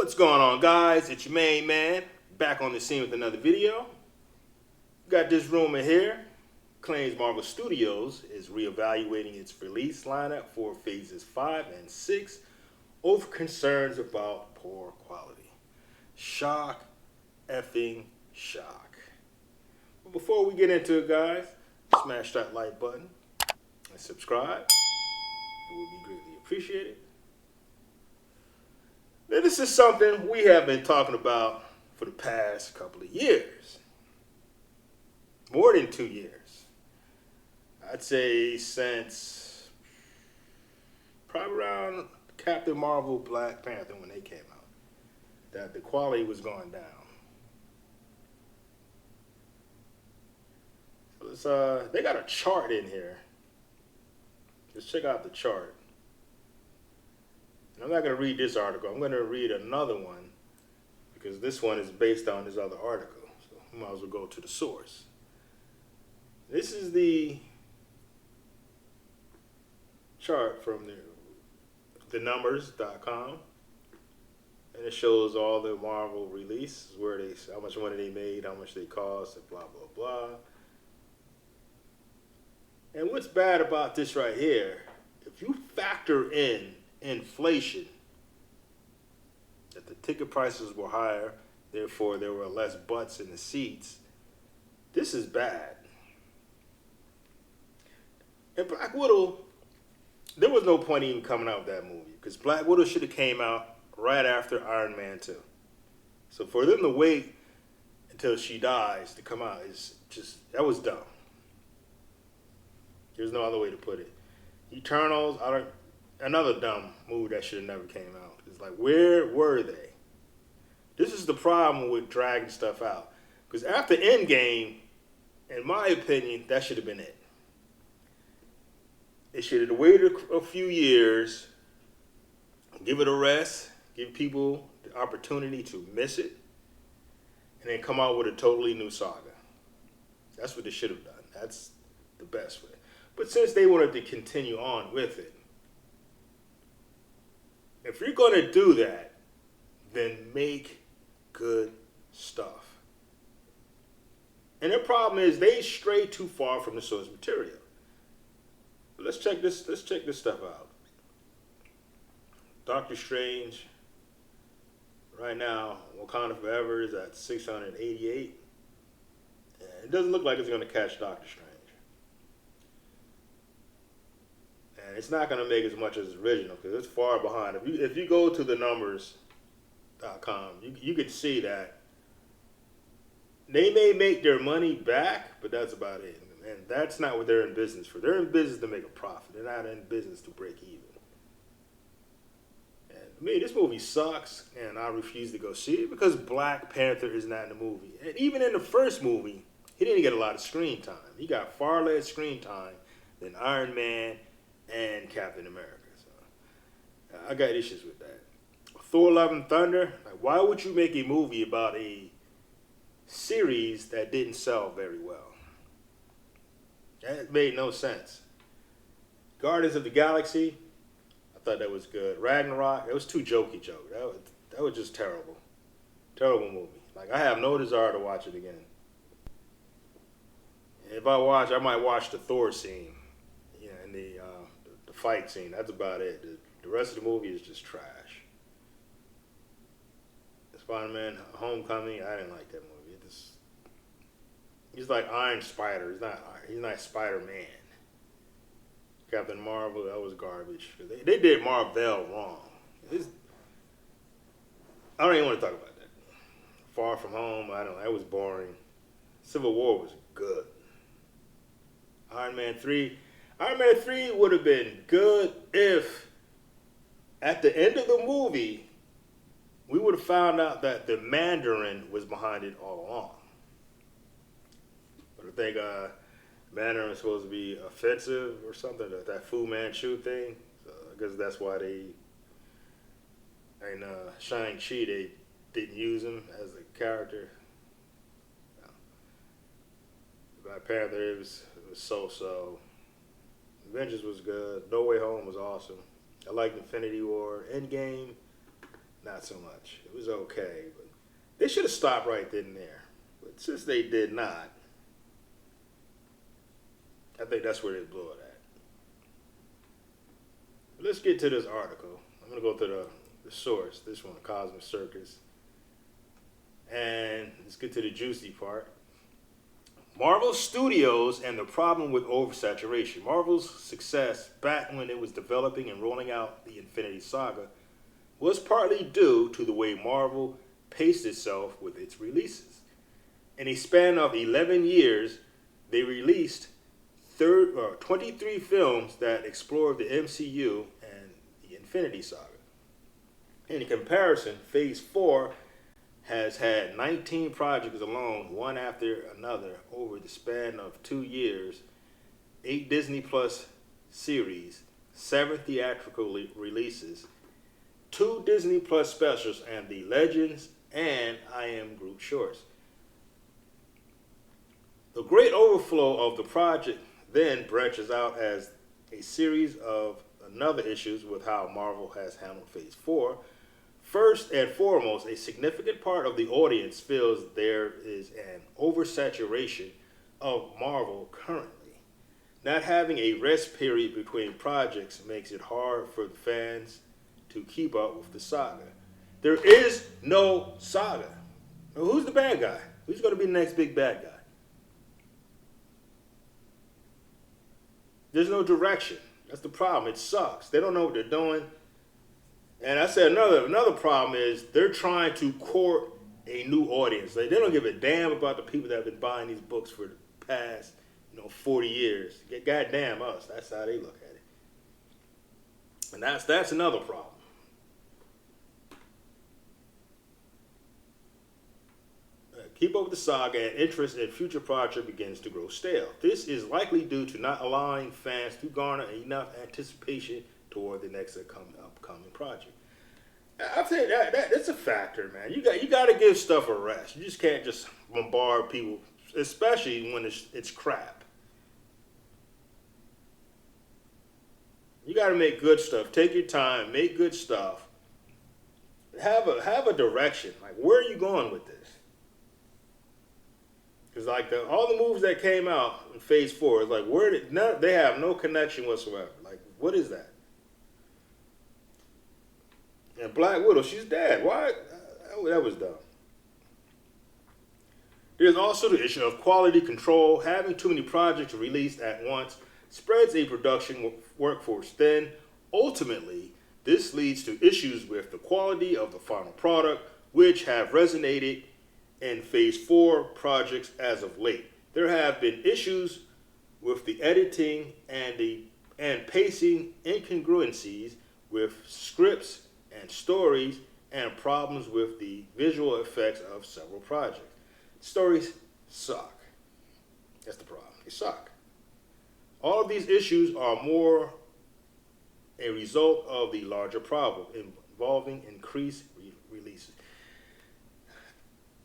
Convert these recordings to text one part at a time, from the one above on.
What's going on, guys? It's your main man, back on the scene with another video. Got this rumor here. Claims Marvel Studios is reevaluating its release lineup for phases 5 and 6 over concerns about poor quality. Shock, effing shock. But before we get into it, guys, smash that like button and subscribe. It would be greatly appreciated. Now, this is something we have been talking about for the past couple of years. More than 2 years. I'd say since probably around Captain Marvel, Black Panther when they came out, that the quality was going down. So they got a chart in here. Just check out the chart. And I'm not going to read this article. I'm going to read another one because this one is based on this other article. So we might as well go to the source. This is the chart from the numbers.com. And it shows all the Marvel releases, how much money they made, how much they cost, and blah, blah, blah. And what's bad about this right here, if you factor in inflation, that the ticket prices were higher, therefore there were less butts in the seats, this is bad. And Black Widow, there was no point even coming out with that movie because Black Widow should have came out right after Iron Man 2. So for them to wait until she dies to come out is just, that was dumb. There's no other way to put it. Eternals, another dumb movie that should have never came out. It's like, where were they? This is the problem with dragging stuff out. Because after Endgame, in my opinion, that should have been it. They should have waited a few years, give it a rest, give people the opportunity to miss it, and then come out with a totally new saga. That's what they should have done. That's the best way. But since they wanted to continue on with it, if you're going to do that, then make good stuff. And the problem is they stray too far from the source material. But let's check this stuff out. Doctor Strange, right now, Wakanda Forever is at 688. And it doesn't look like it's going to catch Doctor Strange. And it's not going to make as much as original because it's far behind. If you go to the numbers.com, you can see that they may make their money back, but that's about it. And that's not what they're in business for. They're in business to make a profit. They're not in business to break even. And to me, this movie sucks, and I refuse to go see it because Black Panther is not in the movie. And even in the first movie, he didn't get a lot of screen time. He got far less screen time than Iron Man and Captain America. So I got issues with that. Thor: Love and Thunder, like, why would you make a movie about a series that didn't sell very well? That made no sense. Guardians of the Galaxy, I thought that was good. Ragnarok, it was too jokey. That was just terrible. Terrible movie. Like, I have no desire to watch it again. If I watch, I might watch the Thor scene, and the fight scene. That's about it. The rest of the movie is just trash. Spider-Man: Homecoming, I didn't like that movie. He's like Iron Spider. He's not Spider-Man. Captain Marvel, that was garbage. They did Marvel wrong. I don't even want to talk about that. Far From Home, that was boring. Civil War was good. Iron Man 3 would have been good if at the end of the movie we would have found out that the Mandarin was behind it all along. But I think Mandarin was supposed to be offensive or something, that Fu Manchu thing. So I guess that's why in Shang-Chi, they didn't use him as a character. Black Panther, it was so-so. Avengers was good. No Way Home was awesome. I liked Infinity War. Endgame, not so much. It was okay, but they should have stopped right then and there. But since they did not, I think that's where they blew it at. But let's get to this article. I'm going to go to the source, this one, Cosmic Circus. And let's get to the juicy part. Marvel Studios and the problem with oversaturation. Marvel's success back when it was developing and rolling out the Infinity Saga was partly due to the way Marvel paced itself with its releases. In a span of 11 years, they released 23 films that explored the MCU and the Infinity Saga. In comparison, Phase 4 has had 19 projects alone, one after another, over the span of 2 years, 8 Disney Plus series, 7 theatrical releases, 2 Disney Plus specials, and the Legends and I Am Groot shorts. The great overflow of the project then branches out as a series of another issues with how Marvel has handled Phase 4. First and foremost, a significant part of the audience feels there is an oversaturation of Marvel currently. Not having a rest period between projects makes it hard for the fans to keep up with the saga. There is no saga. Well, who's the bad guy? Who's going to be the next big bad guy? There's no direction. That's the problem. It sucks. They don't know what they're doing. And I said another problem is they're trying to court a new audience. Like, they don't give a damn about the people that have been buying these books for the past, 40 years. Goddamn us. That's how they look at it. And that's another problem. Keep up with the saga, and interest in future projects begins to grow stale. This is likely due to not allowing fans to garner enough anticipation toward the next upcoming project. I think that's a factor, man. You got to give stuff a rest. You just can't just bombard people, especially when it's crap. You got to make good stuff. Take your time. Make good stuff. Have a direction. Like, where are you going with this? Because like all the movies that came out in Phase 4 is like they have no connection whatsoever. Like, what is that? And Black Widow, she's dead. Why? That was dumb. There's also the issue of quality control. Having too many projects released at once spreads a production workforce thin. Ultimately, this leads to issues with the quality of the final product, which have resonated in Phase 4 projects as of late. There have been issues with the editing and pacing incongruencies with scripts and stories, and problems with the visual effects of several projects. Stories suck. That's the problem. They suck. All of these issues are more a result of the larger problem involving increased releases.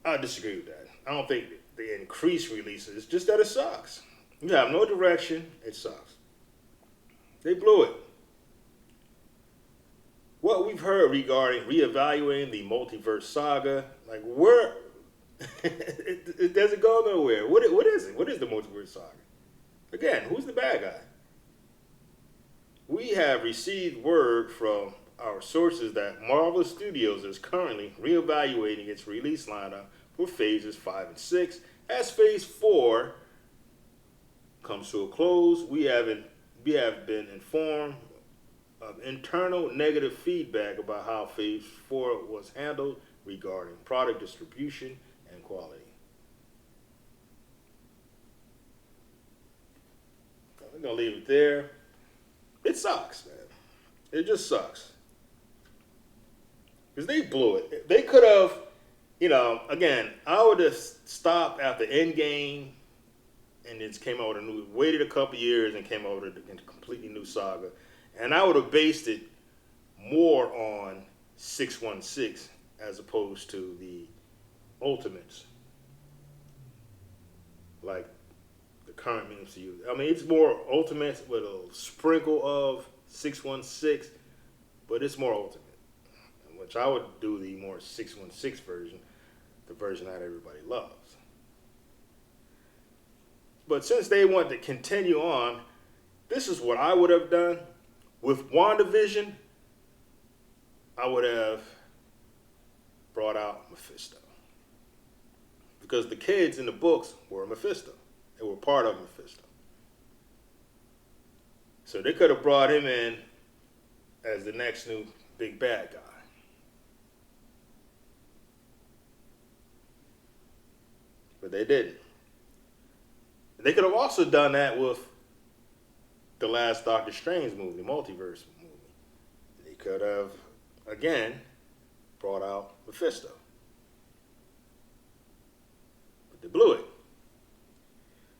I disagree with that. I don't think the increased releases, it's just that it sucks. You have no direction, it sucks. They blew it. What we've heard regarding reevaluating the multiverse saga, like where it doesn't go nowhere. What is it? What is the multiverse saga? Again, who's the bad guy? We have received word from our sources that Marvel Studios is currently reevaluating its release lineup for phases 5 and 6. As phase 4 comes to a close, we have been informed of internal negative feedback about how phase 4 was handled regarding product distribution and quality. We're going to leave it there. It sucks, man. It just sucks. Because they blew it. They could have, again, I would have stopped after Endgame and then came out with waited a couple years and came out with a completely new saga. And I would have based it more on 616 as opposed to the Ultimates. Like the current MCU. I mean, it's more Ultimates with a sprinkle of 616, but it's more Ultimate. which I would do the more 616 version, the version that everybody loves. But since they want to continue on, this is what I would have done. With WandaVision, I would have brought out Mephisto. Because the kids in the books were Mephisto. They were part of Mephisto. So they could have brought him in as the next new big bad guy. But they didn't. They could have also done that with the last Doctor Strange movie, the multiverse movie. They could have, again, brought out Mephisto. But they blew it.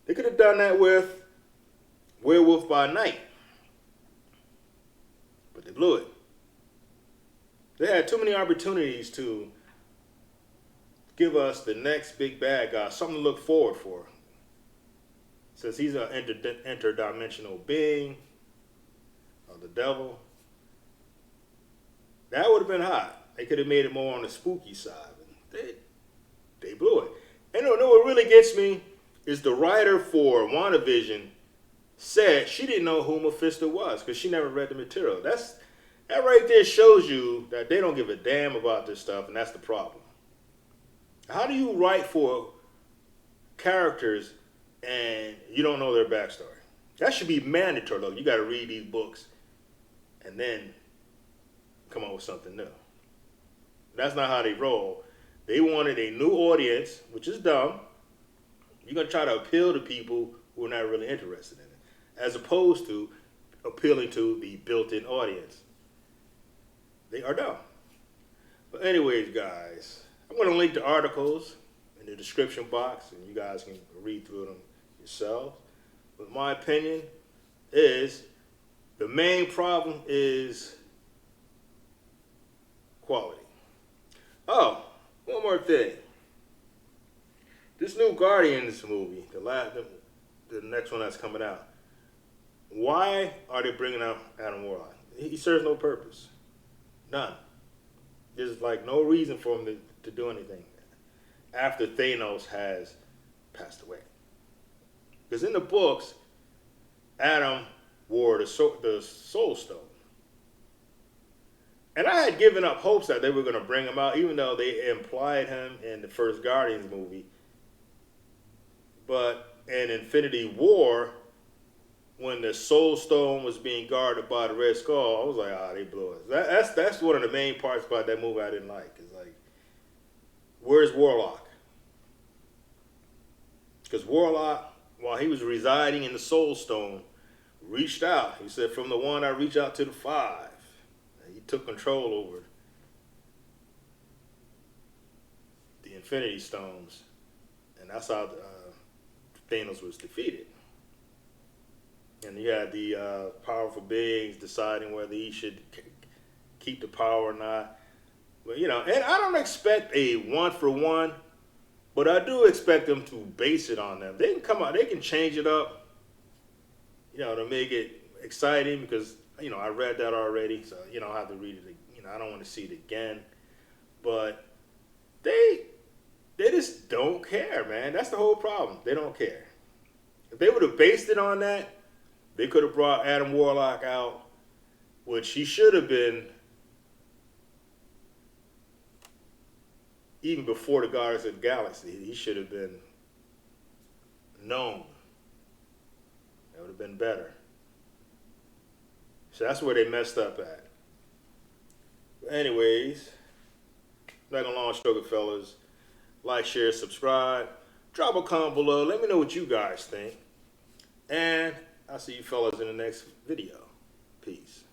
They could have done that with Werewolf by Night. But they blew it. They had too many opportunities to give us the next big bad guy, something to look forward for. Since he's an interdimensional being, or the devil, that would have been hot. They could have made it more on the spooky side. They blew it. And you know what really gets me is the writer for WandaVision said she didn't know who Mephisto was because she never read the material. That right there shows you that they don't give a damn about this stuff, and that's the problem. How do you write for characters and you don't know their backstory? That should be mandatory. Look, you got to read these books and then come up with something new. That's not how they roll. They wanted a new audience, which is dumb. You're going to try to appeal to people who are not really interested in it, as opposed to appealing to the built-in audience. They are dumb. But anyways, guys, I'm going to link the articles in the description box, and you guys can read through them yourselves. But my opinion is the main problem is quality. Oh, one more thing. This new Guardians movie, the next one that's coming out, why are they bringing out Adam Warlock? He serves no purpose. None. There's like no reason for him to do anything after Thanos has passed away. Because in the books, Adam wore the Soul Stone. And I had given up hopes that they were going to bring him out, even though they implied him in the first Guardians movie. But in Infinity War, when the Soul Stone was being guarded by the Red Skull, I was like, they blew it. That's one of the main parts about that movie I didn't like. It's like, where's Warlock? Because Warlock, while he was residing in the Soul Stone, reached out. He said, from the one I reach out to the five. And he took control over the Infinity Stones. And that's how Thanos was defeated. And you had the powerful beings deciding whether he should keep the power or not. But, and I don't expect a one-for-one, but I do expect them to base it on them. They can come out, they can change it up, to make it exciting because, I read that already, so, I have to read it, I don't want to see it again. But they just don't care, man. That's the whole problem. They don't care. If they would have based it on that, they could have brought Adam Warlock out, which he should have been even before the Guardians of the Galaxy. He should have been known. That would have been better. So that's where they messed up at. But anyways, not gonna long stroke it, fellas. Like, share, subscribe. Drop a comment below. Let me know what you guys think. And I'll see you fellas in the next video. Peace.